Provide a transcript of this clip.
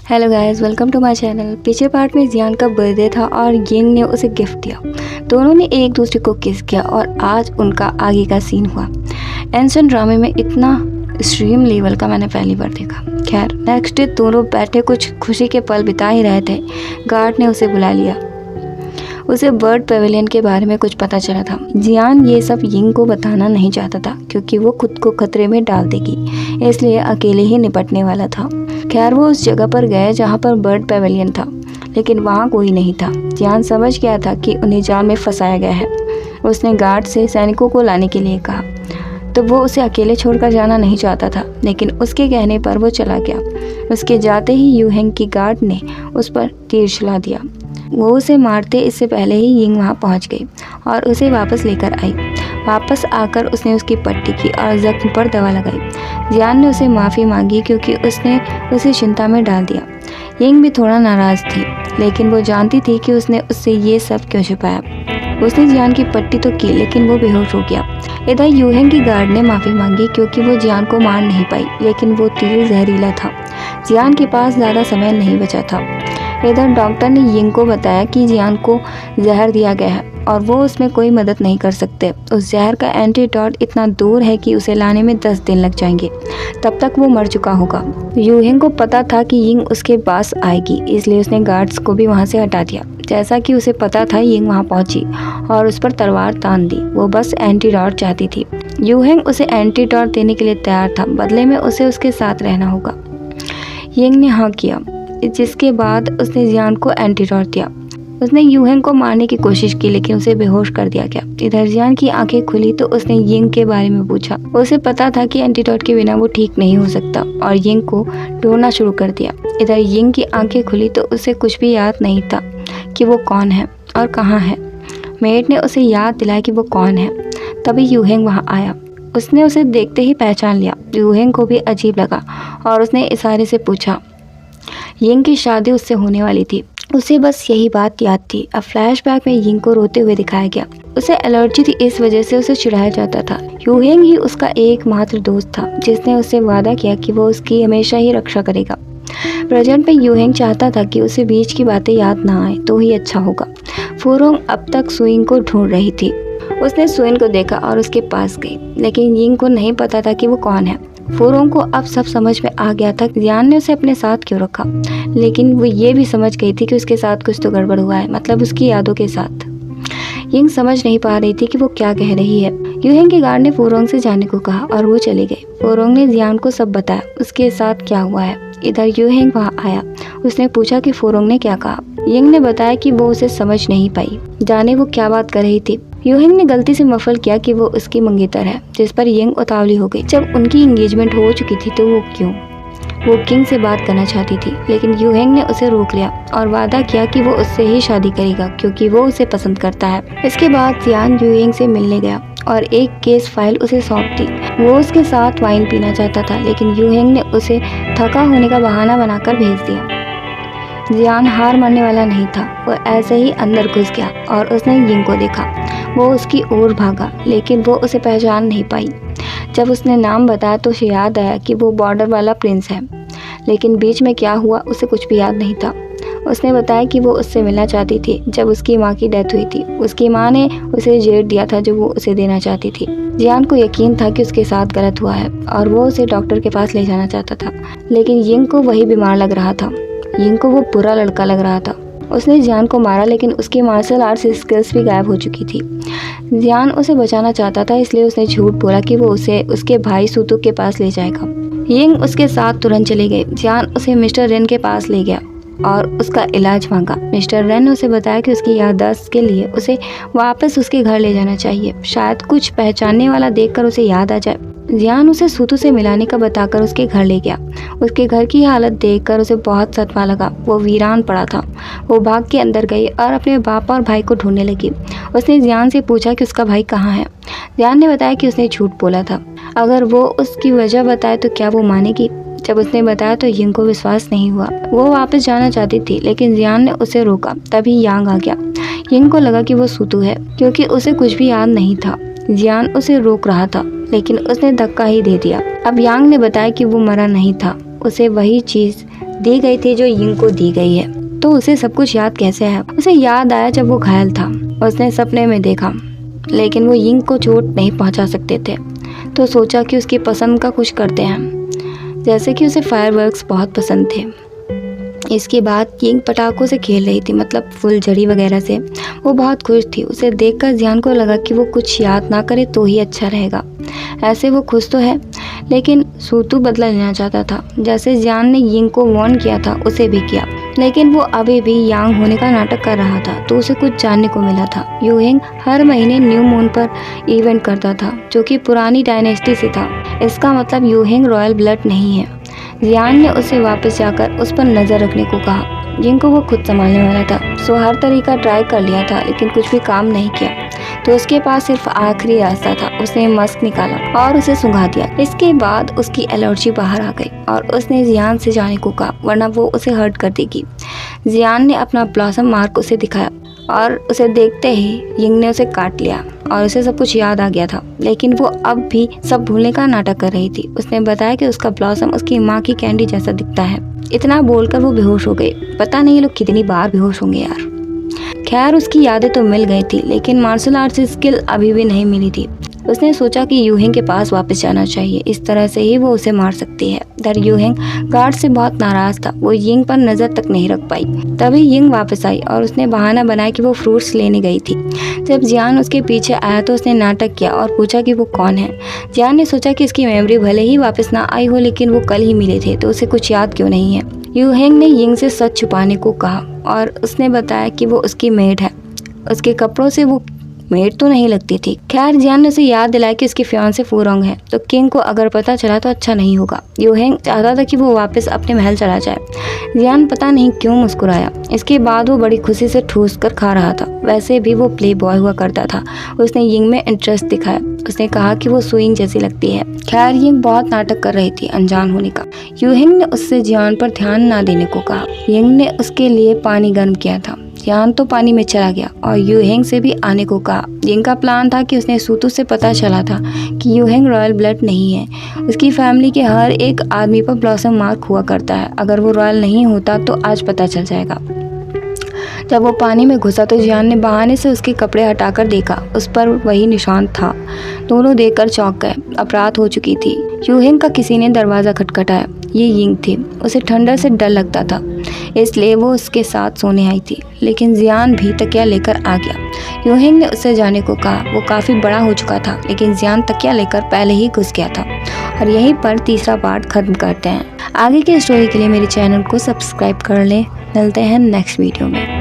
Hello guys, welcome to my channel. पिछले part में जियान का बर्थडे था और यिंग ने उसे गिफ्ट दिया। दोनों ने एक दूसरे को किस किया और आज उनका आगे का सीन हुआ। एंशन ड्रामे में इतना एक्सट्रीम लेवल का मैंने पहली बार देखा। खैर, नेक्स्ट डे दोनों बैठे कुछ खुशी के पल बिता ही रहे थे। गार्ड ने उसे बुला लिया। उसे बर्ड पेविलियन के बारे में कुछ पता चला था। जियान ये सब यिंग को बताना नहीं चाहता था क्योंकि वो खुद को खतरे में डाल देगी, इसलिए अकेले ही निपटने वाला था। खैर, वो उस जगह पर गए जहाँ पर बर्ड पेविलियन था, लेकिन वहाँ कोई नहीं था। जियान समझ गया था कि उन्हें जाल में फंसाया गया है। उसने गार्ड से सैनिकों को लाने के लिए कहा, तो वो उसे अकेले छोड़कर जाना नहीं चाहता था, लेकिन उसके कहने पर वो चला गया। उसके जाते ही यूहेंग की गार्ड ने उस पर तीर चला दिया। वो उसे मारते इससे पहले ही यिंग वहाँ पहुँच गई और उसे वापस लेकर आई। वापस आकर उसने उसकी पट्टी की और जख्म पर दवा लगाई। जियान ने उसे माफ़ी मांगी क्योंकि उसने उसे चिंता में डाल दिया। यिंग भी थोड़ा नाराज़ थी, लेकिन वो जानती थी कि उसने उससे ये सब क्यों छिपाया। उसने जियान की पट्टी तो की, लेकिन वो बेहोश हो गया। इधर यूहेंग की गार्ड ने माफ़ी मांगी क्योंकि वो जियान को मार नहीं पाई, लेकिन वो तीर जहरीला था। जियान के पास ज़्यादा समय नहीं बचा था। इधर डॉक्टर ने यिंग को बताया कि जियान को जहर दिया गया है और वो उसमें कोई मदद नहीं कर सकते। उस जहर का एंटीडोट इतना दूर है कि उसे लाने में 10 दिन लग जाएंगे। तब तक वो मर चुका होगा। यूहेंग को पता था कि यिंग उसके पास आएगी, इसलिए उसने गार्ड्स को भी वहाँ से हटा दिया। जैसा कि उसे पता था, यिंग वहाँ पहुँची और उस पर तलवार तान दी। वो बस एंटीडोट चाहती थी। यूहेंग उसे एंटीडोट देने के लिए तैयार था, बदले में उसे उसके साथ रहना होगा। यिंग ने हाँ किया, जिसके बाद उसने जियान को एंटीडोट दिया। उसने यूहेंग को मारने की कोशिश की, लेकिन उसे बेहोश कर दिया गया। इधर जियान की आंखें खुली तो उसने यिंग के बारे में पूछा। उसे पता था कि एंटीडोट के बिना वो ठीक नहीं हो सकता और यिंग को ढूंढना शुरू कर दिया। इधर यिंग की आंखें खुली तो उसे कुछ भी याद नहीं था कि वो कौन है और कहाँ है। मेड ने उसे याद दिलाया कि वो कौन है। तभी यूहेंग वहाँ आया। उसने उसे देखते ही पहचान लिया। यूहेंग को भी अजीब लगा और उसने इशारे से पूछा। यिंग की शादी उससे होने वाली थी। उसे बस यही बात याद थी। अब फ्लैशबैक में यिंग को रोते हुए दिखाया गया। उसे एलर्जी थी, इस वजह से उसे चिढ़ाया जाता था। यूहेंग ही उसका एकमात्र दोस्त था जिसने उससे वादा किया कि वो उसकी हमेशा ही रक्षा करेगा। प्रेजेंट में यूहेंग चाहता था कि उसे बीच की बातें याद ना आए तो ही अच्छा होगा। फुरोंग अब तक सुइंग को ढूंढ रही थी। उसने सुइन को देखा और उसके पास गई, लेकिन यिंग को नहीं पता था कि वो कौन है। फुरोंग को अब सब समझ में आ गया था जियान ने उसे अपने साथ क्यों रखा, लेकिन वो ये भी समझ गई थी कि उसके साथ कुछ तो गड़बड़ हुआ है, मतलब उसकी यादों के साथ। यिंग समझ नहीं पा रही थी कि वो क्या कह रही है। यूहेंग के गार्ड ने फुरोंग से जाने को कहा और वो चले गए। फुरोंग ने जियान को सब बताया, उसके साथ क्या हुआ है। इधर यूहेंग वहाँ आया। उसने पूछा कि फुरोंग ने क्या कहा। यिंग ने बताया कि वो उसे समझ नहीं पाई, जाने वो क्या बात कर रही थी। यूहेंग ने गलती से मफल किया कि वो उसकी मंगेतर है, जिस पर यिंग उतावली हो गई। जब उनकी एंगेजमेंट हो चुकी थी तो वो किंग से बात करना चाहती थी, लेकिन यूहेंग ने उसे रोक लिया और वादा किया कि वो उससे ही शादी करेगा क्योंकि वो उसे पसंद करता है। इसके बाद जियान यूहेंग से मिलने गया और एक केस फाइल उसे सौंप दी। वो उसके साथ वाइन पीना चाहता था, लेकिन यूहेंग ने उसे थका होने का बहाना बनाकर भेज दिया। जियान हार मानने वाला नहीं था। वो ऐसे ही अंदर घुस गया और उसने यिंग को देखा। वो उसकी ओर भागा, लेकिन वो उसे पहचान नहीं पाई। जब उसने नाम बताया तो उसे याद आया कि वो बॉर्डर वाला प्रिंस है, लेकिन बीच में क्या हुआ उसे कुछ भी याद नहीं था। उसने बताया कि वो उससे मिलना चाहती थी जब उसकी माँ की डेथ हुई थी। उसकी माँ ने उसे जेड दिया था जो वो उसे देना चाहती थी। जियान को यकीन था कि उसके साथ गलत हुआ है और वो उसे डॉक्टर के पास ले जाना चाहता था, लेकिन यिंग को वही बीमार लग रहा था। यिंग को वो बुरा लड़का लग रहा था। उसने जियान को मारा, लेकिन उसकी मार्शल आर्ट्स स्किल्स भी गायब हो चुकी थी। जियान उसे बचाना चाहता था, इसलिए उसने झूठ बोला कि वो उसे उसके भाई सुतुक के पास ले जाएगा। यिंग उसके साथ तुरंत चले गए। जियान उसे मिस्टर रेन के पास ले गया और उसका इलाज मांगा। मिस्टर रेन ने उसे बताया कि उसकी याददाश्त के लिए उसे वापस उसके घर ले जाना चाहिए। शायद कुछ पहचानने वाला देखकर उसे याद आ जाए। जियान उसे सुतु से मिलाने का बताकर उसके घर ले गया। उसके घर की हालत देखकर उसे बहुत सदमा लगा। वो वीरान पड़ा था। वो भाग के अंदर गई और अपने बाप और भाई को ढूंढने लगी। उसने जियान से पूछा कि उसका भाई कहाँ है। जियान ने बताया कि उसने झूठ बोला था। अगर वो उसकी वजह बताए तो क्या वो मानेगी। जब उसने बताया तो यिंग को विश्वास नहीं हुआ। वो वापस जाना चाहती थी, लेकिन जियान ने उसे रोका। तभी यांग आ गया। यिंग को लगा कि वो सुतु है, क्योंकि उसे कुछ भी याद नहीं था। जियान उसे रोक रहा था, लेकिन उसने धक्का ही दे दिया। अब यांग ने बताया कि वो मरा नहीं था। उसे वही चीज़ दी गई थी जो यिंग को दी गई है। तो उसे सब कुछ याद कैसे है? उसे याद आया जब वो घायल था, उसने सपने में देखा, लेकिन वो यिंग को चोट नहीं पहुंचा सकते थे। तो सोचा कि उसकी पसंद का कुछ करते हैं, जैसे कि उसे फायरवर्क्स बहुत पसंद थे। इसके बाद यिंग पटाखों से खेल रही थी, मतलब फुलझड़ी वगैरह से। वो बहुत खुश थी। उसे देखकर जियान को लगा कि वो कुछ याद ना करे तो ही अच्छा रहेगा। ऐसे वो खुश तो है, लेकिन सूतू बदला लेना चाहता था। जैसे जियान ने यिंग को वार्न किया था, उसे भी किया, लेकिन वो अभी भी यांग होने का नाटक कर रहा था। तो उसे कुछ जानने को मिला था। यूहिंग हर महीने न्यू मून पर इवेंट करता था, जो कि पुरानी डायनेस्टी से था। इसका मतलब यूहिंग रॉयल ब्लड नहीं है। जियान ने उसे वापस जाकर उस पर नज़र रखने को कहा। यिंग को वो खुद संभालने वाला था, सो हर तरीका ट्राई कर लिया था, लेकिन कुछ भी काम नहीं किया। तो उसके पास सिर्फ आखिरी रास्ता था। उसने मस्क निकाला और उसे सुंघा दिया। इसके बाद उसकी एलर्जी बाहर आ गई और उसने जियान से जाने को कहा, वरना वो उसे हर्ट कर देगी। जियान ने अपना ब्लॉसम मार्क उसे दिखाया और उसे देखते ही यिंग ने उसे काट लिया और उसे सब कुछ याद आ गया था, लेकिन वो अब भी सब भूलने का नाटक कर रही थी। उसने बताया कि उसका ब्लॉसम उसकी माँ की कैंडी जैसा दिखता है। इतना बोलकर वो बेहोश हो गई। पता नहीं ये लोग कितनी बार बेहोश होंगे यार। खैर, उसकी यादें तो मिल गई थी, लेकिन मार्शल आर्ट्स स्किल अभी भी नहीं मिली थी। उसने सोचा कि यूहिंग के पास वापस जाना चाहिए, इस तरह से ही वो उसे मार सकती है। दर यूहिंग गार्ड से बहुत नाराज था। वो यिंग पर नजर तक नहीं रख पाई। तभी यिंग वापस आई और उसने बहाना बनाया कि वो फ्रूट्स लेने गई थी। जब जियान उसके पीछे आया तो उसने नाटक किया और पूछा कि वो कौन है। जियान ने सोचा कि इसकी मेमोरी भले ही वापस ना आई हो, लेकिन वो कल ही मिले थे, तो उसे कुछ याद क्यों नहीं है। यूहिंग ने यिंग से सच छुपाने को कहा और उसने बताया कि वो उसकी मेड है। उसके कपड़ों से वो मेड तो नहीं लगती थी। खैर, जियान ने उसे याद दिलाया कि उसकी फियांसे फूरोंग है, तो किंग को अगर पता चला तो अच्छा नहीं होगा। यूहिंग चाहता था कि वो वापस अपने महल चला जाए। जियान पता नहीं क्यों मुस्कुराया। इसके बाद वो बड़ी खुशी से ठूस कर खा रहा था। वैसे भी वो प्ले बॉय हुआ करता था। उसने यिंग में इंटरेस्ट दिखाया। उसने कहा कि वो सुइंग जैसी लगती है। खैर, यिंग बहुत नाटक कर रही थी अनजान होने का। यूहिंग ने उससे जियान पर ध्यान ना देने को कहा। यिंग ने उसके लिए पानी गर्म किया था। जियान तो पानी में चला गया और यूहिंग से भी आने को कहा। यिंग का प्लान था कि उसने सूतू से पता चला था कि यूहिंग रॉयल ब्लड नहीं है। उसकी फैमिली के हर एक आदमी पर ब्लॉसम मार्क हुआ करता है। अगर वो रॉयल नहीं होता तो आज पता चल जाएगा। जब वो पानी में घुसा तो जियान ने बहाने से उसके कपड़े हटाकर देखा। उस पर वही निशान था। दोनों देखकर चौंक गए। अब रात हो चुकी थी। यूहिंग का किसी ने दरवाज़ा खटखटाया। ये यिंग थी। उसे ठंडर से डर लगता था, इसलिए वो उसके साथ सोने आई थी, लेकिन जियान भी तकिया लेकर आ गया। यूहिंग ने उससे जाने को कहा। वो काफ़ी बड़ा हो चुका था, लेकिन जियान तकिया लेकर पहले ही घुस गया था। और यहीं पर तीसरा पार्ट खत्म करते हैं। आगे की स्टोरी के लिए मेरे चैनल को सब्सक्राइब कर लें। मिलते हैं नेक्स्ट वीडियो में।